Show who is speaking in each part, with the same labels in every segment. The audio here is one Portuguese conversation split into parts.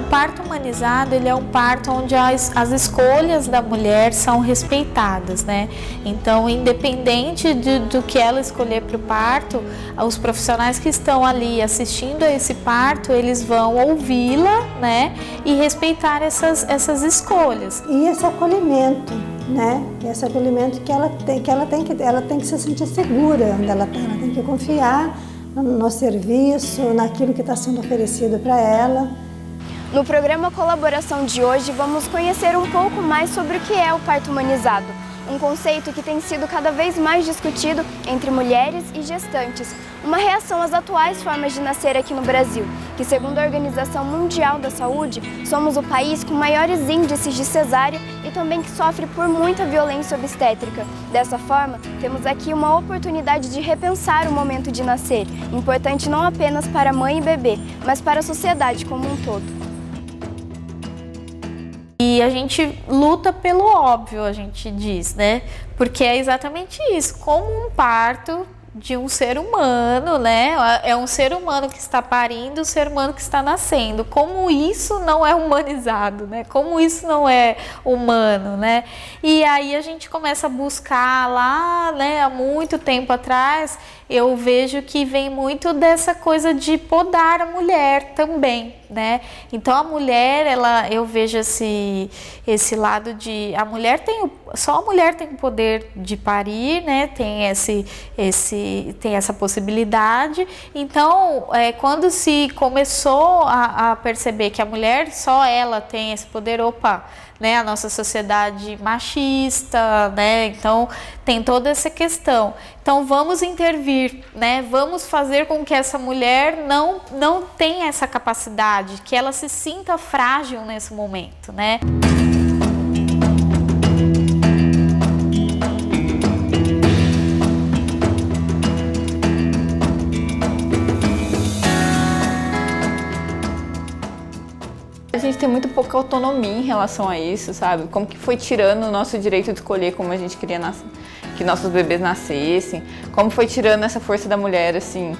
Speaker 1: o parto humanizado, ele é um parto onde as escolhas da mulher são respeitadas, né? Então, independente do que ela escolher para o parto, os profissionais que estão ali assistindo a esse parto, eles vão ouvi-la, né? E respeitar essas escolhas.
Speaker 2: E esse acolhimento, né? Esse acolhimento que ela tem que se sentir segura onde ela tem que confiar no serviço, naquilo que está sendo oferecido para ela.
Speaker 3: No programa Colaboração de hoje, vamos conhecer um pouco mais sobre o que é o parto humanizado, um conceito que tem sido cada vez mais discutido entre mulheres e gestantes, uma reação às atuais formas de nascer aqui no Brasil, que segundo a Organização Mundial da Saúde, somos o país com maiores índices de cesárea e também que sofre por muita violência obstétrica. Dessa forma, temos aqui uma oportunidade de repensar o momento de nascer, importante não apenas para a mãe e bebê, mas para a sociedade como um todo.
Speaker 1: E a gente luta pelo óbvio, a gente diz, né? Porque é exatamente isso, como um parto de um ser humano, né? É um ser humano que está parindo, um ser humano que está nascendo. Como isso não é humanizado, né? Como isso não é humano, né? E aí a gente começa a buscar lá, né? Há muito tempo atrás, eu vejo que vem muito dessa coisa de podar a mulher também, né? Então a mulher, eu vejo esse lado de só a mulher tem o poder de parir, né? Tem essa possibilidade. Então, quando se começou a perceber que a mulher só ela tem esse poder, né? A nossa sociedade machista, né? Então tem toda essa questão. Então vamos intervir, né? Vamos fazer com que essa mulher não tenha essa capacidade, que ela se sinta frágil nesse momento, né?
Speaker 4: A gente tem muito pouca autonomia em relação a isso, sabe? Como que foi tirando o nosso direito de escolher como a gente queria que nossos bebês nascessem, como foi tirando essa força da mulher, assim,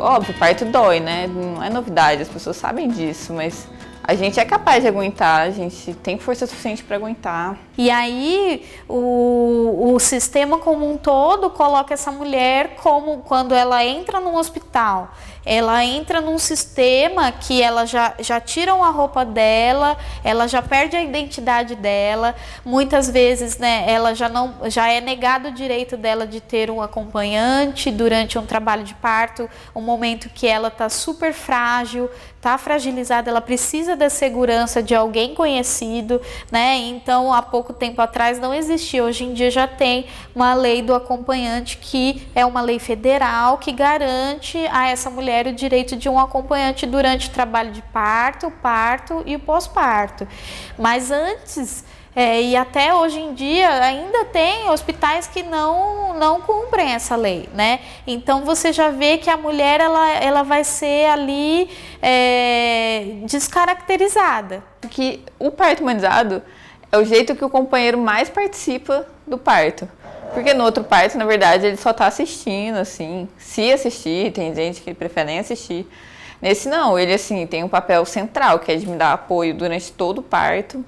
Speaker 4: óbvio, parto dói, né? Não é novidade, as pessoas sabem disso, mas a gente é capaz de aguentar, a gente tem força suficiente para aguentar.
Speaker 1: E aí o sistema como um todo coloca essa mulher como quando ela entra num hospital, ela entra num sistema que ela já tiram a roupa dela, ela já perde a identidade dela, muitas vezes, né, ela já é negado o direito dela de ter um acompanhante durante um trabalho de parto, um momento que ela está super frágil, está fragilizada, ela precisa da segurança de alguém conhecido, né? Então, há pouco tempo atrás não existia, hoje em dia já tem uma lei do acompanhante, que é uma lei federal que garante a essa mulher o direito de um acompanhante durante o trabalho de parto, o parto e o pós-parto. Mas antes, e até hoje em dia, ainda tem hospitais que não cumprem essa lei, né? Então você já vê que a mulher ela vai ser ali descaracterizada.
Speaker 4: Porque o parto humanizado é o jeito que o companheiro mais participa do parto. Porque no outro parto, na verdade, ele só está assistindo, assim, se assistir, tem gente que prefere nem assistir. Nesse não, ele assim tem um papel central, que é de me dar apoio durante todo o parto.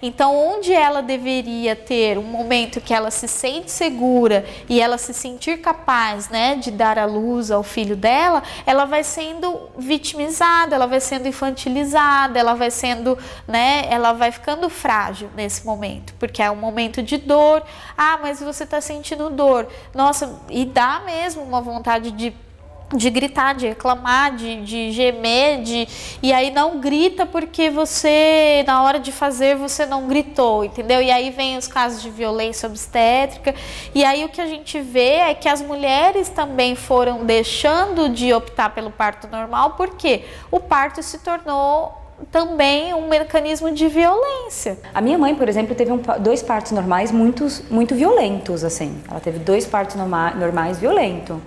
Speaker 1: Então, onde ela deveria ter um momento que ela se sente segura e ela se sentir capaz, né, de dar à luz ao filho dela, ela vai sendo vitimizada, ela vai sendo infantilizada, ela vai sendo, né, ela vai ficando frágil nesse momento, porque é um momento de dor. Ah, mas você está sentindo dor. Nossa, e dá mesmo uma vontade de gritar, de reclamar, de gemer, e aí não grita porque você, na hora de fazer, você não gritou, entendeu? E aí vem os casos de violência obstétrica, e aí o que a gente vê é que as mulheres também foram deixando de optar pelo parto normal, porque o parto se tornou também um mecanismo de violência.
Speaker 5: A minha mãe, por exemplo, teve dois partos normais muito violentos, assim. Ela teve dois partos normais violentos.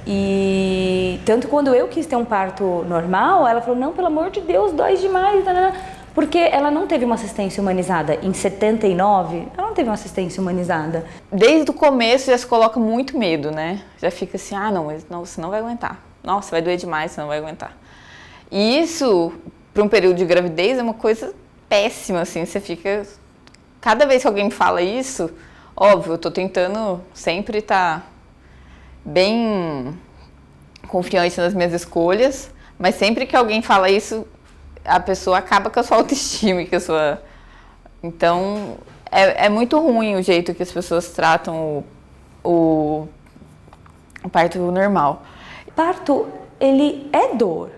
Speaker 5: E tanto quando eu quis ter um parto normal, ela falou, não, pelo amor de Deus, dói demais, porque ela não teve uma assistência humanizada. Em 79, ela não teve uma assistência humanizada.
Speaker 4: Desde o começo já se coloca muito medo, né? Já fica assim, não, você não vai aguentar. Nossa, vai doer demais, você não vai aguentar. E isso, para um período de gravidez, é uma coisa péssima, assim, você fica... Cada vez que alguém me fala isso, óbvio, eu tô tentando sempre estar bem confiante nas minhas escolhas, mas sempre que alguém fala isso, a pessoa acaba com a sua autoestima, que a sua... Então, é muito ruim o jeito que as pessoas tratam o parto normal.
Speaker 5: Parto, ele é dor.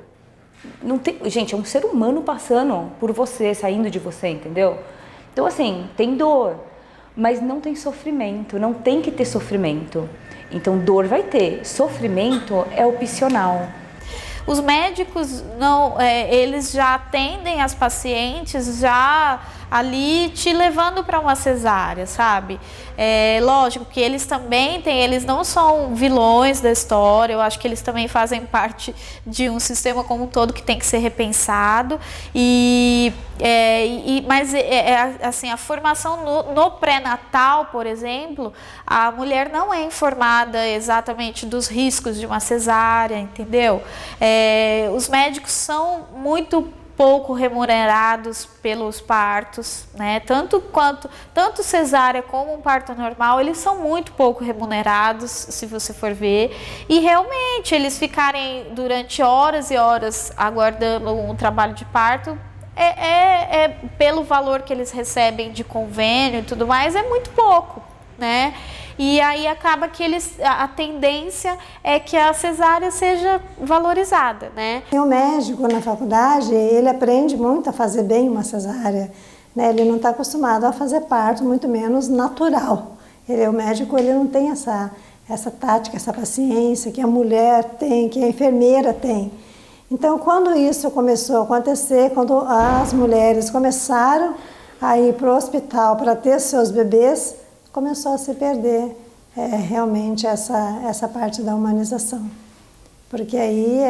Speaker 5: Não tem, gente, é um ser humano passando por você, saindo de você, entendeu? Então, assim, tem dor, mas não tem sofrimento, não tem que ter sofrimento. Então, dor vai ter, sofrimento é opcional.
Speaker 1: Os médicos, não, eles já atendem as pacientes já ali te levando para uma cesárea, sabe? Lógico que eles também têm, eles não são vilões da história, eu acho que eles também fazem parte de um sistema como um todo que tem que ser repensado. Mas assim, a formação no pré-natal, por exemplo, a mulher não é informada exatamente dos riscos de uma cesárea, entendeu? Os médicos são muito pouco remunerados pelos partos, né? Tanto cesárea como um parto normal, eles são muito pouco remunerados, se você for ver. E realmente, eles ficarem durante horas e horas aguardando um trabalho de parto, pelo valor que eles recebem de convênio e tudo mais, é muito pouco, né? E aí acaba que a tendência é que a cesárea seja valorizada, né?
Speaker 2: O médico na faculdade, ele aprende muito a fazer bem uma cesárea, né? Ele não está acostumado a fazer parto, muito menos natural. O médico, ele não tem essa tática, essa paciência que a mulher tem, que a enfermeira tem. Então, quando isso começou a acontecer, quando as mulheres começaram a ir para o hospital para ter seus bebês, começou a se perder realmente essa parte da humanização. Porque aí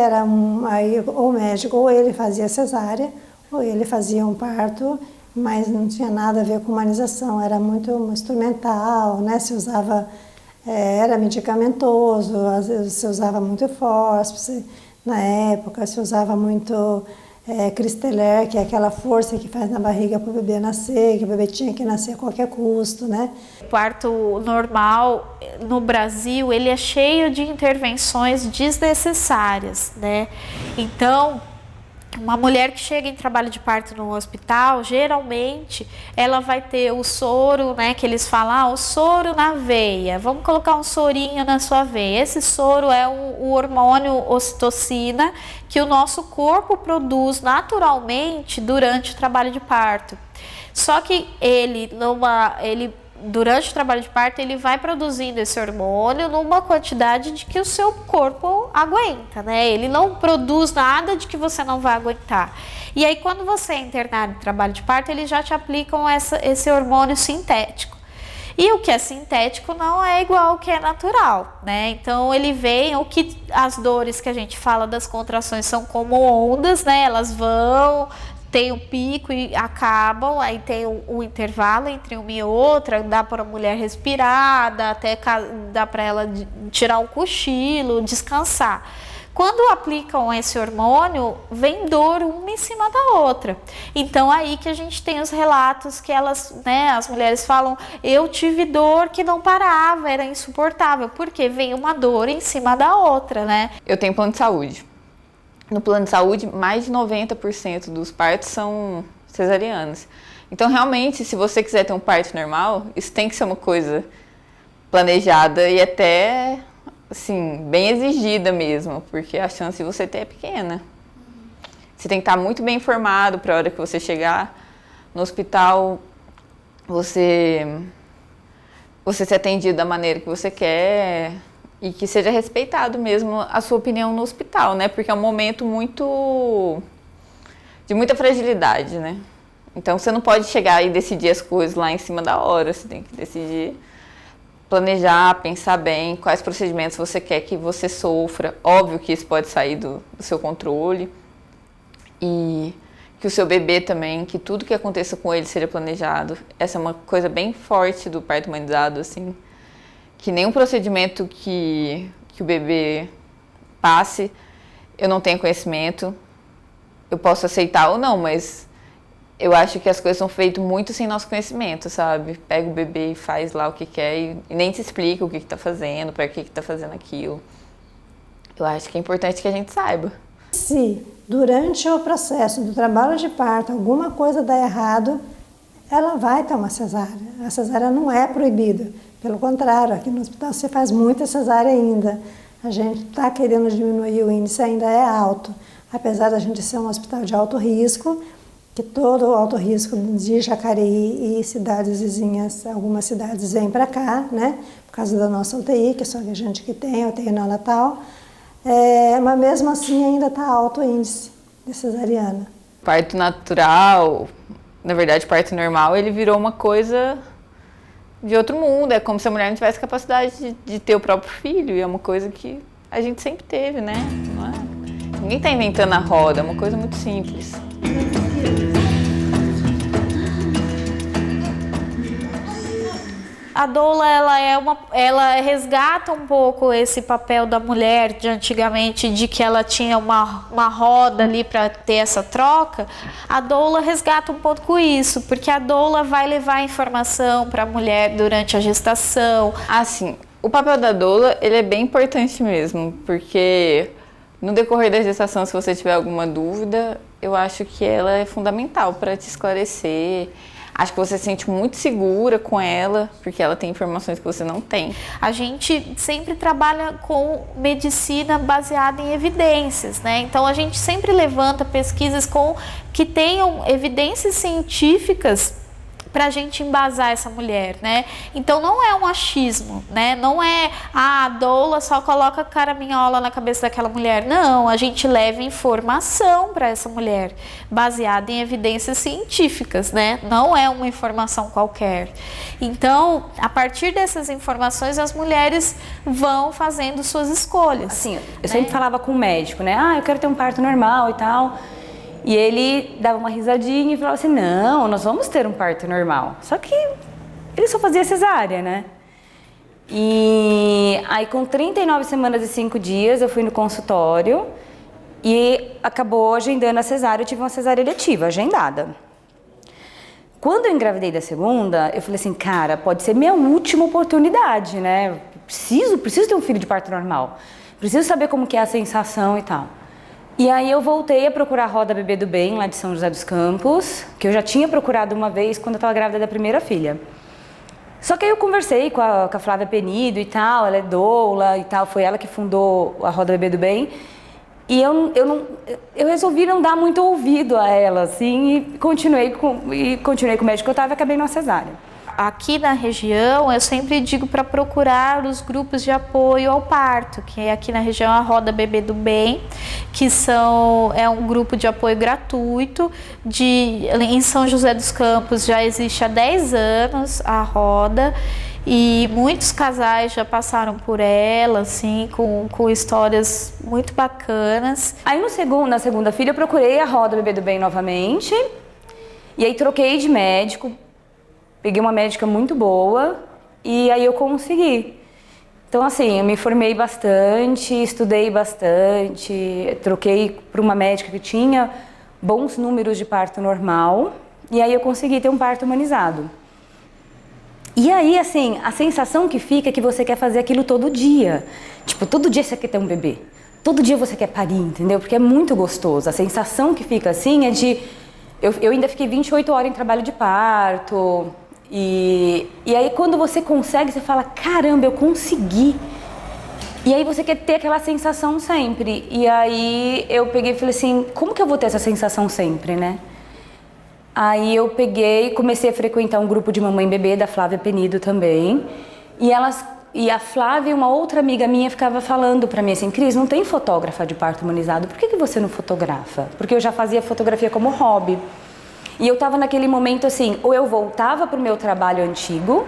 Speaker 2: o médico, ou ele fazia cesárea, ou ele fazia um parto, mas não tinha nada a ver com humanização, era muito instrumental, né? Se usava, era medicamentoso, às vezes se usava muito fósforo, na época se usava muito Cristeler, que é aquela força que faz na barriga para o bebê nascer, que o bebê tinha que nascer a qualquer custo, né?
Speaker 1: O parto normal no Brasil, ele é cheio de intervenções desnecessárias, né? Então, uma mulher que chega em trabalho de parto no hospital, geralmente, ela vai ter o soro, né, que eles falam, o soro na veia. Vamos colocar um sorinho na sua veia. Esse soro é o hormônio ocitocina que o nosso corpo produz naturalmente durante o trabalho de parto. Só que durante o trabalho de parto, ele vai produzindo esse hormônio numa quantidade de que o seu corpo aguenta, né? Ele não produz nada de que você não vai aguentar. E aí, quando você é internado em trabalho de parto, eles já te aplicam esse hormônio sintético. E o que é sintético não é igual ao que é natural, né? Então, ele vem, as dores que a gente fala das contrações são como ondas, né? Elas vão... Tem o pico e acabam, aí tem o intervalo entre uma e outra, dá para a mulher respirar, dá para ela tirar um cochilo, descansar. Quando aplicam esse hormônio, vem dor uma em cima da outra. Então, aí que a gente tem os relatos que as mulheres falam, eu tive dor que não parava, era insuportável, porque vem uma dor em cima da outra, né?
Speaker 4: Eu tenho plano de saúde. No plano de saúde, mais de 90% dos partos são cesarianos. Então, realmente, se você quiser ter um parto normal, isso tem que ser uma coisa planejada e até, assim, bem exigida mesmo, porque a chance de você ter é pequena. Você tem que estar muito bem informado para a hora que você chegar no hospital, você ser atendido da maneira que você quer... E que seja respeitado mesmo a sua opinião no hospital, né? Porque é um momento de muita fragilidade, né? Então, você não pode chegar e decidir as coisas lá em cima da hora. Você tem que decidir, planejar, pensar bem quais procedimentos você quer que você sofra. Óbvio que isso pode sair do seu controle. E que o seu bebê também, que tudo que aconteça com ele seja planejado. Essa é uma coisa bem forte do parto humanizado, assim. Que nenhum procedimento que o bebê passe, eu não tenho conhecimento. eu posso aceitar ou não, mas eu acho que as coisas são feitas muito sem nosso conhecimento, sabe? Pega o bebê e faz lá o que quer e nem te explica o que tá fazendo, para que tá fazendo aquilo. Eu acho que é importante que a gente saiba.
Speaker 2: Se durante o processo do trabalho de parto alguma coisa dá errado, ela vai ter uma cesárea. A cesárea não é proibida. Pelo contrário, aqui no hospital se faz muita cesárea ainda. A gente está querendo diminuir, o índice ainda é alto. Apesar da gente ser um hospital de alto risco, que todo o alto risco de Jacareí e cidades vizinhas, algumas cidades vêm para cá, né? Por causa da nossa UTI, que é só a gente que tem, UTI neonatal. Mas mesmo assim ainda está alto o índice de cesariana.
Speaker 4: Parto natural, na verdade parto normal, ele virou uma coisa de outro mundo. É como se a mulher não tivesse capacidade de ter o próprio filho. E é uma coisa que a gente sempre teve, né? Não é? Ninguém está inventando a roda, é uma coisa muito simples.
Speaker 1: A doula, ela resgata um pouco esse papel da mulher de antigamente, de que ela tinha uma roda ali para ter essa troca. A doula resgata um pouco isso, porque a doula vai levar informação para a mulher durante a gestação.
Speaker 4: Assim, o papel da doula, ele é bem importante mesmo, porque no decorrer da gestação, se você tiver alguma dúvida, eu acho que ela é fundamental para te esclarecer. Acho que você se sente muito segura com ela, porque ela tem informações que você não tem.
Speaker 1: A gente sempre trabalha com medicina baseada em evidências, né? Então a gente sempre levanta pesquisas que tenham evidências científicas para a gente embasar essa mulher, né? Então não é um achismo, né? Não é a doula só coloca caraminhola na cabeça daquela mulher. Não, a gente leva informação para essa mulher, baseada em evidências científicas, né? Não é uma informação qualquer. Então, a partir dessas informações, as mulheres vão fazendo suas escolhas.
Speaker 5: Assim, eu sempre falava com o médico, né? Eu quero ter um parto normal e tal. E ele dava uma risadinha e falava assim, não, nós vamos ter um parto normal. Só que ele só fazia cesárea, né? E aí com 39 semanas e 5 dias eu fui no consultório e acabou agendando a cesárea, eu tive uma cesárea eletiva, agendada. Quando eu engravidei da segunda, eu falei assim, cara, pode ser minha última oportunidade, né? Preciso ter um filho de parto normal. Preciso saber como que é a sensação e tal. E aí eu voltei a procurar a Roda Bebê do Bem, lá de São José dos Campos, que eu já tinha procurado uma vez quando eu estava grávida da primeira filha. Só que aí eu conversei com a Flávia Penido e tal, ela é doula e tal, foi ela que fundou a Roda Bebê do Bem. E eu resolvi não dar muito ouvido a ela, assim, e continuei com o médico que eu estava e acabei numa cesárea.
Speaker 1: Aqui na região, eu sempre digo para procurar os grupos de apoio ao parto, que é aqui na região a Roda Bebê do Bem, que é um grupo de apoio gratuito. Em São José dos Campos já existe há 10 anos a Roda, e muitos casais já passaram por ela, assim, com histórias muito bacanas.
Speaker 5: Aí na segunda filha eu procurei a Roda Bebê do Bem novamente, e aí troquei de médico. Peguei uma médica muito boa e aí eu consegui. Então, assim, eu me formei bastante, estudei bastante, troquei para uma médica que tinha bons números de parto normal e aí eu consegui ter um parto humanizado. E aí, assim, a sensação que fica é que você quer fazer aquilo todo dia. Tipo, todo dia você quer ter um bebê, todo dia você quer parir, entendeu? Porque é muito gostoso. A sensação que fica assim é de... Eu ainda fiquei 28 horas em trabalho de parto... E aí quando você consegue, você fala, caramba, eu consegui. E aí você quer ter aquela sensação sempre. E aí eu peguei e falei assim, como que eu vou ter essa sensação sempre, né? Aí eu peguei, comecei a frequentar um grupo de mamãe e bebê da Flávia Penido também. E a Flávia e uma outra amiga minha ficava falando pra mim assim, Cris, não tem fotógrafa de parto humanizado, por que você não fotografa? Porque eu já fazia fotografia como hobby. E eu estava naquele momento assim, ou eu voltava para o meu trabalho antigo,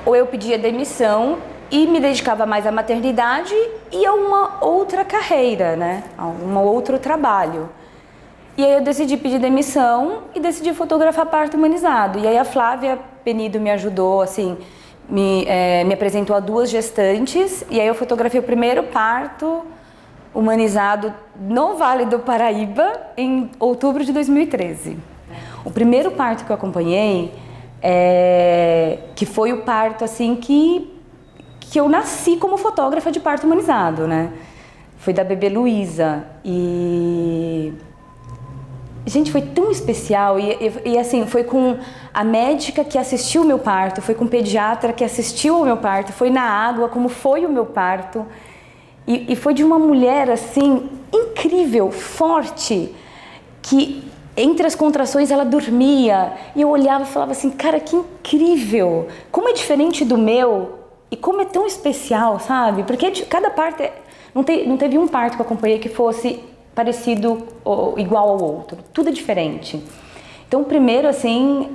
Speaker 5: ou eu pedia demissão e me dedicava mais à maternidade e a uma outra carreira, né? A um outro trabalho. E aí eu decidi pedir demissão e decidi fotografar parto humanizado. E aí a Flávia Penido me ajudou, assim, me apresentou a 2 gestantes, e aí eu fotografei o primeiro parto humanizado no Vale do Paraíba em outubro de 2013. O primeiro parto que eu acompanhei, que foi o parto assim que eu nasci como fotógrafa de parto humanizado, né? Foi da bebê Luísa e... Gente, foi tão especial e assim, foi com a médica que assistiu o meu parto, foi com o pediatra que assistiu ao meu parto, foi na água como foi o meu parto e foi de uma mulher assim, incrível, forte, que entre as contrações ela dormia e eu olhava e falava assim, cara, que incrível, como é diferente do meu e como é tão especial, sabe? Porque cada parto, não teve um parto que eu acompanhei que fosse parecido ou igual ao outro, tudo é diferente. Então o primeiro assim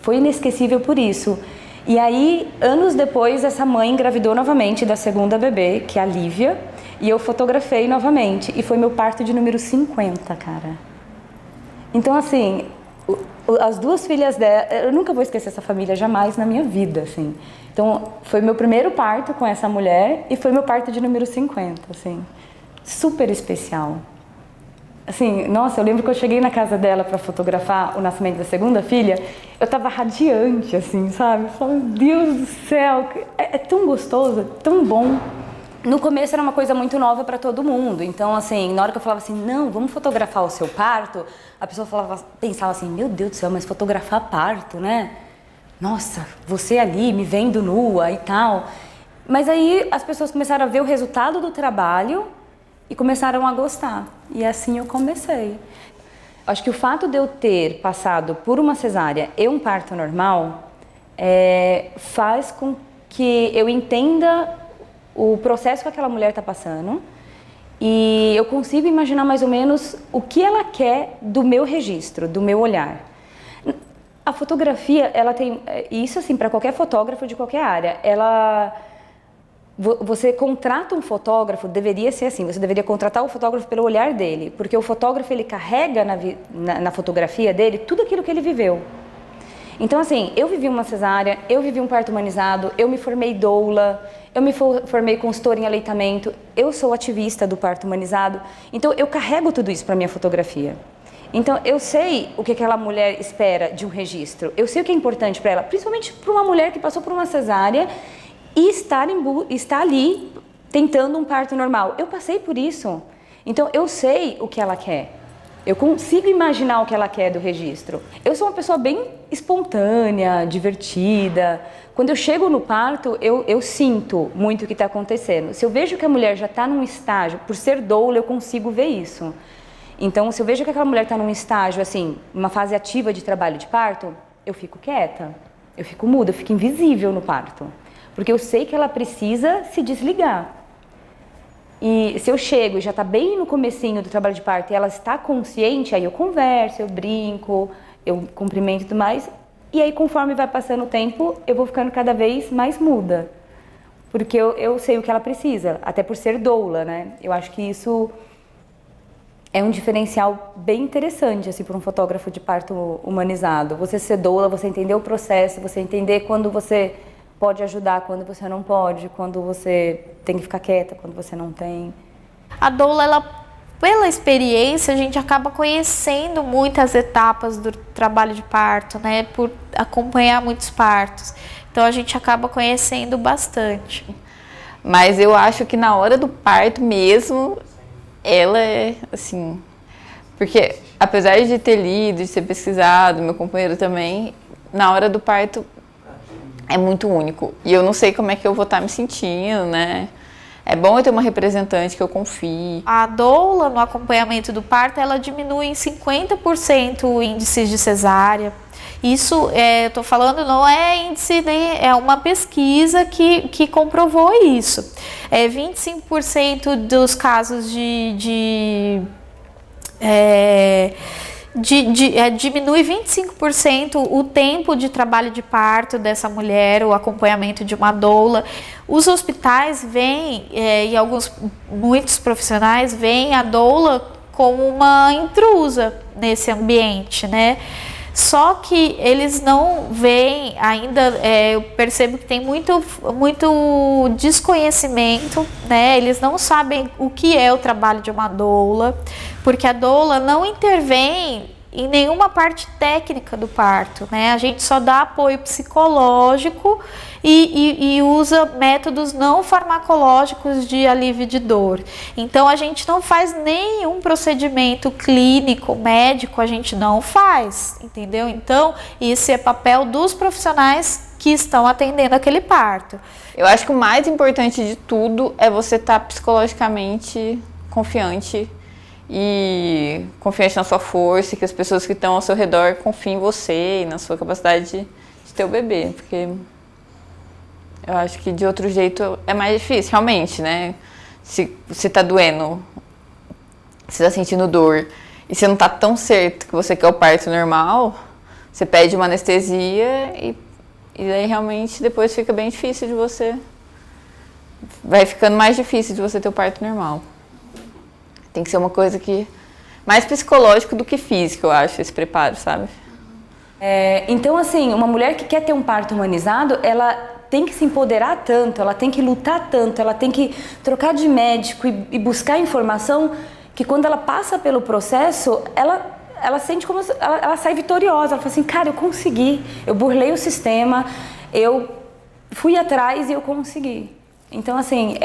Speaker 5: foi inesquecível por isso. E aí anos depois essa mãe engravidou novamente da segunda bebê, que é a Lívia, e eu fotografei novamente e foi meu parto de número 50, cara. Então assim, as duas filhas dela, eu nunca vou esquecer essa família jamais na minha vida, assim. Então foi meu primeiro parto com essa mulher e foi meu parto de número 50, assim. Super especial. Assim, nossa, eu lembro que eu cheguei na casa dela para fotografar o nascimento da segunda filha, eu tava radiante, assim, sabe? Eu falei, meu Deus do céu, é tão gostoso, é tão bom. No começo era uma coisa muito nova para todo mundo, então assim, na hora que eu falava assim, não, vamos fotografar o seu parto, a pessoa pensava assim, meu Deus do céu, mas fotografar parto, né? Nossa, você ali me vendo nua e tal. Mas aí as pessoas começaram a ver o resultado do trabalho e começaram a gostar. E assim eu comecei. Acho que o fato de eu ter passado por uma cesárea e um parto normal faz com que eu entenda o processo que aquela mulher está passando e eu consigo imaginar mais ou menos o que ela quer do meu registro, do meu olhar. A fotografia, ela tem... Isso assim, para qualquer fotógrafo de qualquer área, você contrata um fotógrafo, deveria ser assim, você deveria contratar o fotógrafo pelo olhar dele, porque o fotógrafo ele carrega na fotografia dele tudo aquilo que ele viveu. Então assim, eu vivi uma cesárea, eu vivi um parto humanizado, eu me formei doula, eu me formei consultora em aleitamento, eu sou ativista do parto humanizado, então eu carrego tudo isso para minha fotografia. Então eu sei o que aquela mulher espera de um registro, eu sei o que é importante para ela, principalmente para uma mulher que passou por uma cesárea e está ali tentando um parto normal. Eu passei por isso, então eu sei o que ela quer. Eu consigo imaginar o que ela quer do registro. Eu sou uma pessoa bem espontânea, divertida. Quando eu chego no parto, eu sinto muito o que está acontecendo. Se eu vejo que a mulher já está num estágio, por ser doula, eu consigo ver isso. Então, se eu vejo que aquela mulher está num estágio, assim, uma fase ativa de trabalho de parto, eu fico quieta, eu fico muda, eu fico invisível no parto. Porque eu sei que ela precisa se desligar. E se eu chego e já está bem no comecinho do trabalho de parto e ela está consciente, aí eu converso, eu brinco, eu cumprimento e tudo mais. E aí, conforme vai passando o tempo, eu vou ficando cada vez mais muda. Porque eu sei o que ela precisa, até por ser doula, né? Eu acho que isso é um diferencial bem interessante, assim, para um fotógrafo de parto humanizado. Você ser doula, você entender o processo, você entender quando você pode ajudar, quando você não pode, quando você tem que ficar quieta, quando você não tem.
Speaker 1: A doula, ela, pela experiência, a gente acaba conhecendo muitas etapas do trabalho de parto, né? Por acompanhar muitos partos. Então a gente acaba conhecendo bastante.
Speaker 4: Mas eu acho que na hora do parto mesmo, ela é assim... Porque apesar de ter lido, de ter pesquisado, meu companheiro também, na hora do parto é muito único. E eu não sei como é que eu vou estar me sentindo, né? É bom eu ter uma representante que eu confie. A
Speaker 1: doula, no acompanhamento do parto, ela diminui em 50% o índice de cesárea. Isso, eu tô falando, não é índice, né? É uma pesquisa que comprovou isso. 25% dos casos diminui 25% o tempo de trabalho de parto dessa mulher, o acompanhamento de uma doula. Os hospitais veem, e muitos profissionais veem a doula como uma intrusa nesse ambiente, né? Só que eles não veem ainda, eu percebo que tem muito desconhecimento, né? Eles não sabem o que é o trabalho de uma doula, porque a doula não intervém em nenhuma parte técnica do parto, né? A gente só dá apoio psicológico e usa métodos não farmacológicos de alívio de dor. Então a gente não faz nenhum procedimento clínico, médico, a gente não faz, entendeu? Então isso é papel dos profissionais que estão atendendo aquele parto.
Speaker 4: Eu acho que o mais importante de tudo é você estar psicologicamente confiante e confiante na sua força, e que as pessoas que estão ao seu redor confiem em você e na sua capacidade de ter o bebê, porque eu acho que de outro jeito é mais difícil, realmente, né? Se você tá doendo, você tá sentindo dor e você não tá tão certo que você quer o parto normal, você pede uma anestesia e aí realmente depois fica bem difícil de você, vai ficando mais difícil de você ter o parto normal. Tem que ser uma coisa que mais psicológico do que físico, eu acho, esse preparo, sabe?
Speaker 5: Então, assim, uma mulher que quer ter um parto humanizado, ela tem que se empoderar tanto, ela tem que lutar tanto, ela tem que trocar de médico e buscar informação, que quando ela passa pelo processo, ela sente como ela sai vitoriosa. Ela fala assim, cara, eu consegui, eu burlei o sistema, eu fui atrás e eu consegui. Então, assim,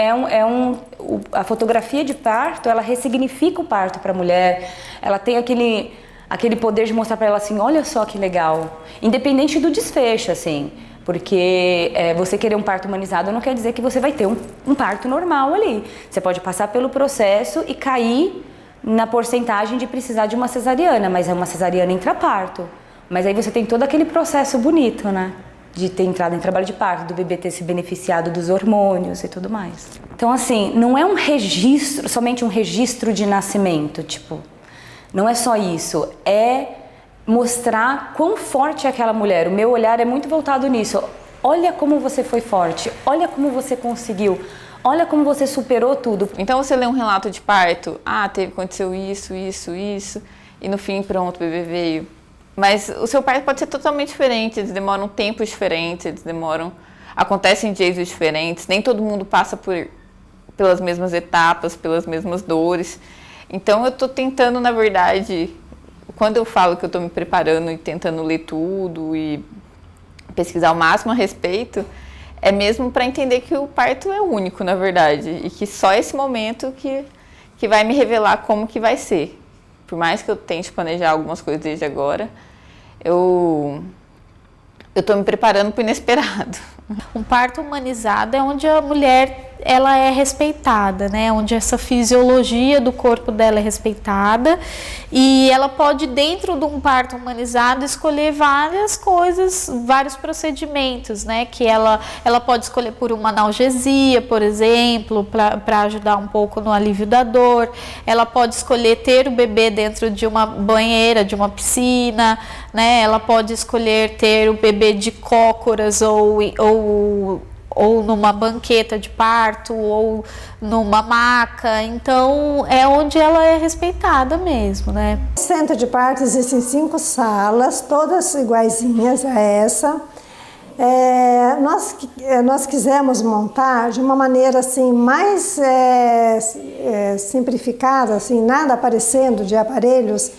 Speaker 5: a fotografia de parto, ela ressignifica o parto para a mulher, ela tem aquele poder de mostrar para ela assim, olha só que legal, independente do desfecho, assim, porque você querer um parto humanizado não quer dizer que você vai ter um parto normal ali. Você pode passar pelo processo e cair na porcentagem de precisar de uma cesariana, mas é uma cesariana intraparto. Mas aí você tem todo aquele processo bonito, né? De ter entrado em trabalho de parto, do bebê ter se beneficiado dos hormônios e tudo mais. Então, assim, não é um registro, somente um registro de nascimento, tipo, não é só isso, é mostrar quão forte é aquela mulher. O meu olhar é muito voltado nisso. Olha como você foi forte, olha como você conseguiu, olha como você superou tudo.
Speaker 4: Então você lê um relato de parto, aconteceu isso, e no fim, pronto, o bebê veio. Mas o seu parto pode ser totalmente diferente, eles demoram tempos diferentes, acontecem em jeitos diferentes, nem todo mundo passa pelas mesmas etapas, pelas mesmas dores. Então eu tô tentando, na verdade, quando eu falo que eu tô me preparando e tentando ler tudo e pesquisar o máximo a respeito, é mesmo para entender que o parto é único, na verdade, e que só esse momento que vai me revelar como que vai ser. Por mais que eu tente planejar algumas coisas desde agora, eu tô me preparando para o inesperado.
Speaker 1: Um parto humanizado é onde a mulher ela é respeitada, né? Onde essa fisiologia do corpo dela é respeitada e ela pode, dentro de um parto humanizado, escolher várias coisas, vários procedimentos, né? Que ela pode escolher por uma analgesia, por exemplo, para ajudar um pouco no alívio da dor. Ela pode escolher ter o bebê dentro de uma banheira, de uma piscina, né? Ela pode escolher ter o bebê de cócoras ou numa banqueta de parto, ou numa maca. Então, é onde ela é respeitada mesmo, né?
Speaker 2: No centro de parto existem 5 salas, todas iguaizinhas a essa. Nós quisemos montar de uma maneira assim, mais simplificada, assim, nada aparecendo de aparelhos.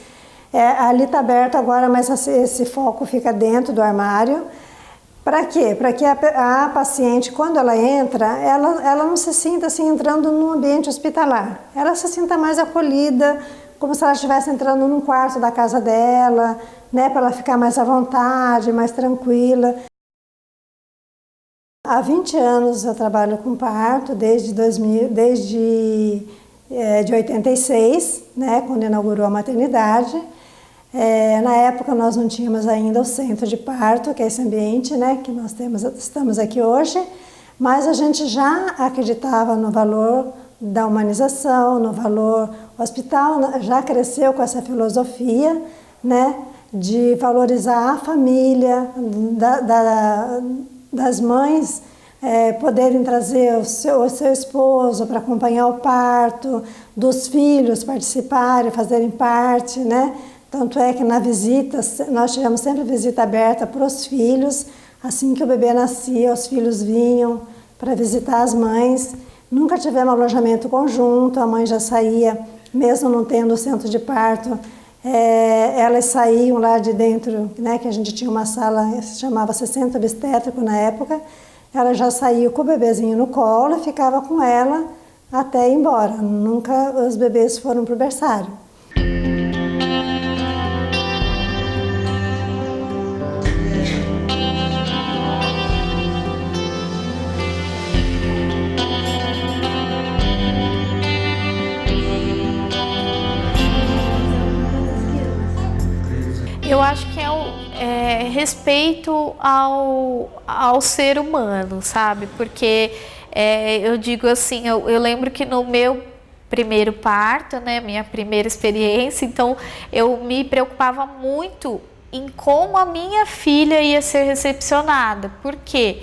Speaker 2: Ali está aberto agora, mas esse foco fica dentro do armário. Para quê? Para que a paciente, quando ela entra, ela não se sinta assim entrando num ambiente hospitalar. Ela se sinta mais acolhida, como se ela estivesse entrando num quarto da casa dela, né? Para ela ficar mais à vontade, mais tranquila. Há 20 anos eu trabalho com parto, desde 86, né? Quando inaugurou a maternidade. Na época nós não tínhamos ainda o centro de parto, que é esse ambiente, né, que nós estamos aqui hoje, mas a gente já acreditava no valor da humanização, no valor hospital, já cresceu com essa filosofia, né, de valorizar a família, das mães poderem trazer o seu esposo para acompanhar o parto, dos filhos participarem, fazerem parte, né, Tanto é que na visita, nós tivemos sempre visita aberta para os filhos. Assim que o bebê nascia, os filhos vinham para visitar as mães. Nunca tivemos alojamento conjunto, a mãe já saía, mesmo não tendo centro de parto, elas saíam lá de dentro, né, que a gente tinha uma sala, se chamava Centro Obstétrico na época, ela já saía com o bebezinho no colo e ficava com ela até ir embora. Nunca os bebês foram para o berçário.
Speaker 1: Eu acho que é respeito ao ser humano, sabe? Porque eu digo assim, eu lembro que no meu primeiro parto, né, minha primeira experiência, então eu me preocupava muito em como a minha filha ia ser recepcionada, porque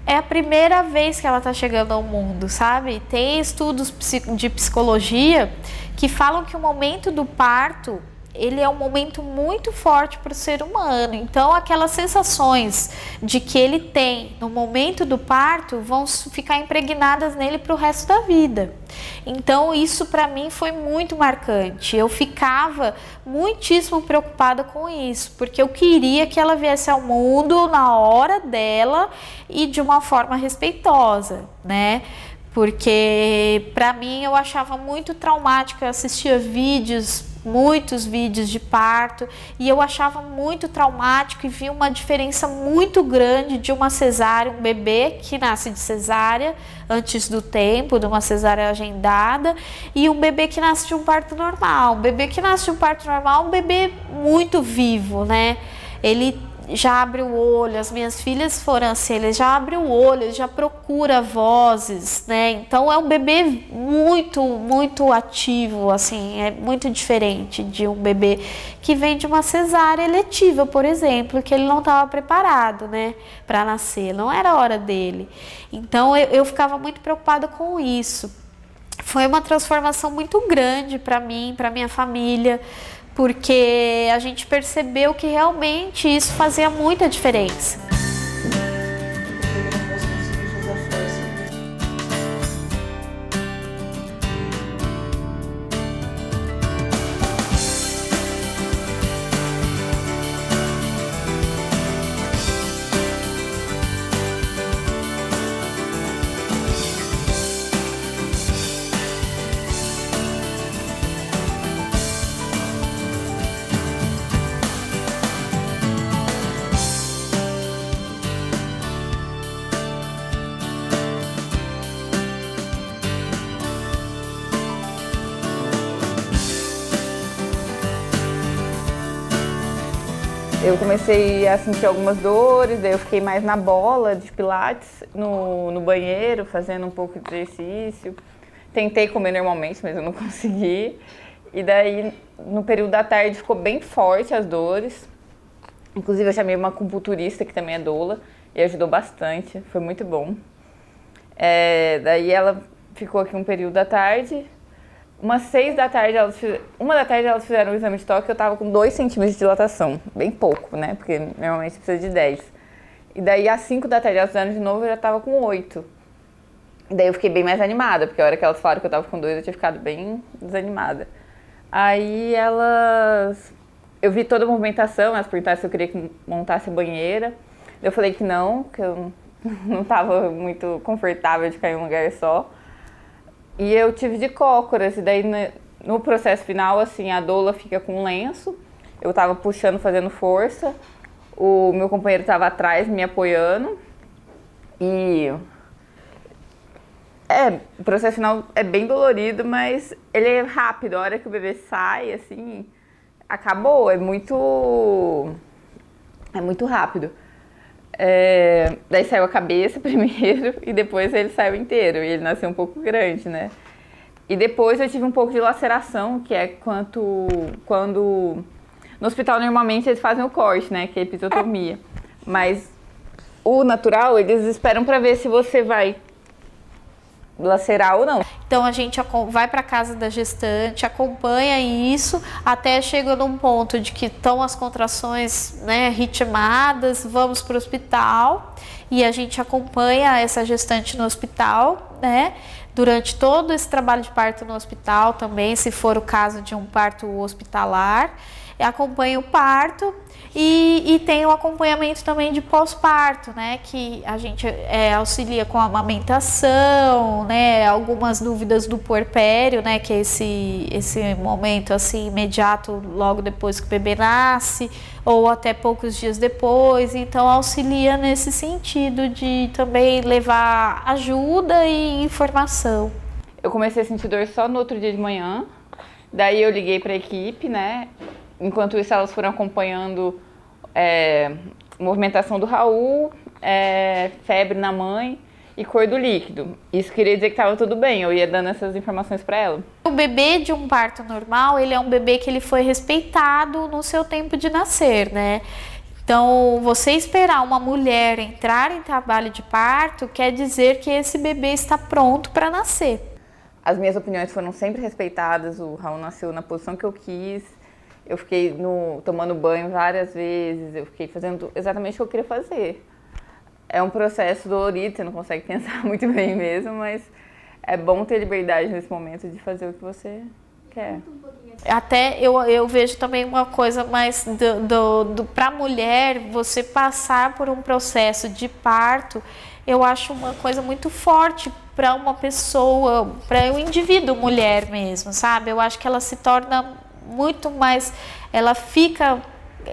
Speaker 1: é a primeira vez que ela está chegando ao mundo, sabe? Tem estudos de psicologia que falam que o momento do parto ele é um momento muito forte para o ser humano. Então, aquelas sensações de que ele tem no momento do parto vão ficar impregnadas nele para o resto da vida. Então, isso para mim foi muito marcante. Eu ficava muitíssimo preocupada com isso, porque eu queria que ela viesse ao mundo na hora dela e de uma forma respeitosa, né? Porque para mim eu achava muito traumático, eu assistia muitos vídeos de parto, e eu achava muito traumático e via uma diferença muito grande de uma cesárea, um bebê que nasce de cesárea antes do tempo, de uma cesárea agendada, e um bebê que nasce de um parto normal. Um bebê que nasce de um parto normal é um bebê muito vivo, né? Ele já abre o olho, as minhas filhas foram assim, ele já abre o olho, ele já procura vozes, né? Então é um bebê muito ativo, assim, é muito diferente de um bebê que vem de uma cesárea eletiva, por exemplo, que ele não estava preparado, né, para nascer, não era a hora dele. Então eu ficava muito preocupada com isso. Foi uma transformação muito grande para mim, para minha família, porque a gente percebeu que realmente isso fazia muita diferença.
Speaker 4: Eu comecei a sentir algumas dores, daí eu fiquei mais na bola de pilates, no banheiro, fazendo um pouco de exercício. Tentei comer normalmente, mas eu não consegui. E daí, no período da tarde, ficou bem forte as dores. Inclusive, eu chamei uma acupunturista, que também é doula, e ajudou bastante, foi muito bom. Daí ela ficou aqui um período da tarde. Umas 6 da tarde, uma da tarde elas fizeram o exame de toque, eu tava com 2 centímetros de dilatação, bem pouco, né, porque normalmente precisa de 10. E daí às 5 da tarde elas fizeram de novo, eu já tava com 8. E daí eu fiquei bem mais animada, porque a hora que elas falaram que eu tava com 2, eu tinha ficado bem desanimada. Aí eu vi toda a movimentação, elas perguntaram se eu queria que montasse a banheira. Eu falei que não, que eu não tava muito confortável de cair em um lugar só. E eu tive de cócoras, e daí no processo final, assim, a doula fica com um lenço, eu tava puxando, fazendo força, o meu companheiro tava atrás me apoiando, e o processo final é bem dolorido, mas ele é rápido, a hora que o bebê sai, assim, acabou, é muito rápido. Daí saiu a cabeça primeiro e depois ele saiu inteiro, e ele nasceu um pouco grande, né? E depois eu tive um pouco de laceração, que é quando no hospital normalmente eles fazem o corte, né? Que é a episiotomia. Mas o natural, eles esperam para ver se você vai lacerar ou não.
Speaker 1: Então a gente vai para casa da gestante, acompanha isso, até chega num ponto de que estão as contrações, né, ritmadas, vamos para o hospital e a gente acompanha essa gestante no hospital, né, durante todo esse trabalho de parto no hospital também, se for o caso de um parto hospitalar, acompanha o parto. E tem o acompanhamento também de pós-parto, né, que a gente auxilia com a amamentação, né, algumas dúvidas do puerpério, né, que é esse momento assim imediato logo depois que o bebê nasce, ou até poucos dias depois, então auxilia nesse sentido de também levar ajuda e informação.
Speaker 4: Eu comecei a sentir dor só no outro dia de manhã, daí eu liguei para a equipe, né, enquanto isso elas foram acompanhando movimentação do Raul, febre na mãe e cor do líquido. Isso queria dizer que estava tudo bem, eu ia dando essas informações para ela.
Speaker 1: O bebê de um parto normal, ele é um bebê que ele foi respeitado no seu tempo de nascer, né? Então, você esperar uma mulher entrar em trabalho de parto quer dizer que esse bebê está pronto para nascer.
Speaker 4: As minhas opiniões foram sempre respeitadas, o Raul nasceu na posição que eu quis. Eu fiquei tomando banho várias vezes, eu fiquei fazendo exatamente o que eu queria fazer. É um processo dolorido, você não consegue pensar muito bem mesmo, mas é bom ter liberdade nesse momento de fazer o que você quer.
Speaker 1: Até eu vejo também uma coisa mais para a mulher, você passar por um processo de parto, eu acho uma coisa muito forte para uma pessoa, para um indivíduo mulher mesmo, sabe? Eu acho que ela se torna muito mais, ela fica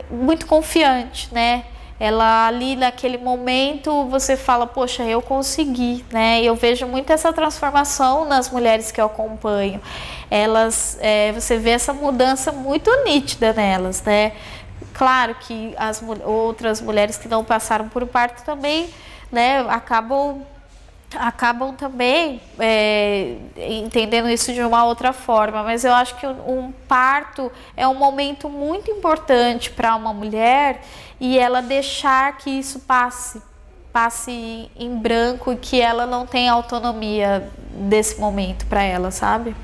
Speaker 1: muito confiante, né? Ela ali naquele momento você fala, poxa, eu consegui, né? E eu vejo muito essa transformação nas mulheres que eu acompanho. Elas, você vê essa mudança muito nítida nelas, né? Claro que as outras mulheres que não passaram por parto também, né, acabam também entendendo isso de uma outra forma, mas eu acho que um parto é um momento muito importante para uma mulher e ela deixar que isso passe em branco e que ela não tenha autonomia desse momento para ela, sabe?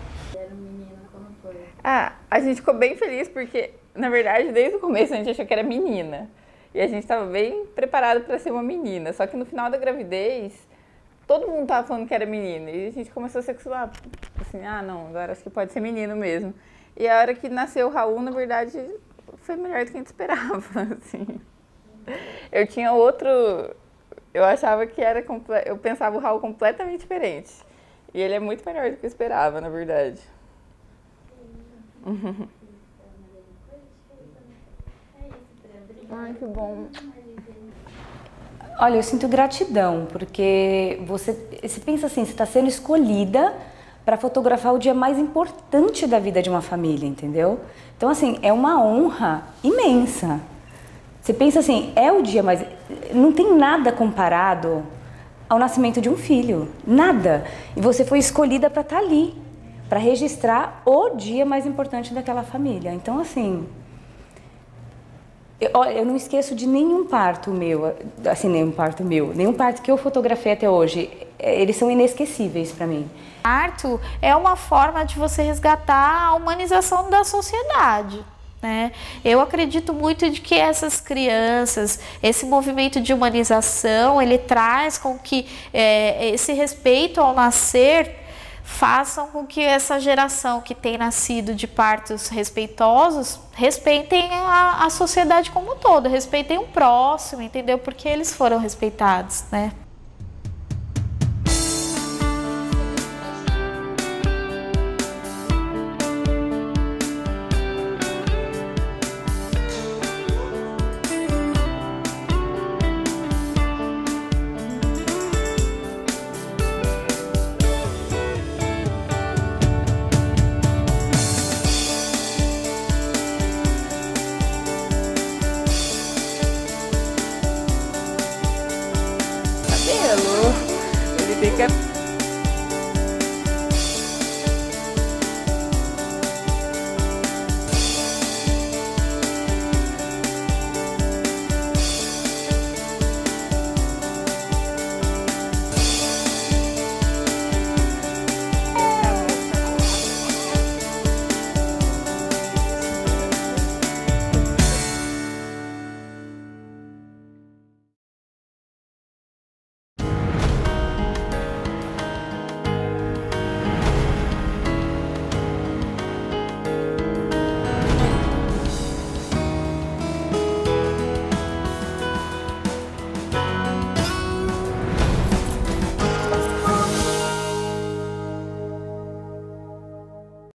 Speaker 4: A gente ficou bem feliz porque, na verdade, desde o começo a gente achou que era menina e a gente estava bem preparado para ser uma menina, só que no final da gravidez todo mundo tava falando que era menina e a gente começou a se acostumar, assim, não, agora acho que pode ser menino mesmo. E a hora que nasceu o Raul, na verdade, foi melhor do que a gente esperava, assim. Eu tinha eu achava que eu pensava o Raul completamente diferente. E ele é muito melhor do que eu esperava, na verdade. Ai, que bom.
Speaker 5: Olha, eu sinto gratidão, porque você pensa assim, você está sendo escolhida para fotografar o dia mais importante da vida de uma família, entendeu? Então, assim, é uma honra imensa. Você pensa assim, é o dia mais... Não tem nada comparado ao nascimento de um filho, nada. E você foi escolhida para estar ali, para registrar o dia mais importante daquela família. Então, assim... Eu não esqueço de nenhum parto meu, nenhum parto que eu fotografei até hoje, eles são inesquecíveis para mim.
Speaker 1: Parto é uma forma de você resgatar a humanização da sociedade, né? Eu acredito muito de que essas crianças, esse movimento de humanização, ele traz com que esse respeito ao nascer façam com que essa geração que tem nascido de partos respeitosos respeitem a sociedade como um todo, respeitem o próximo, entendeu? Porque eles foram respeitados, né?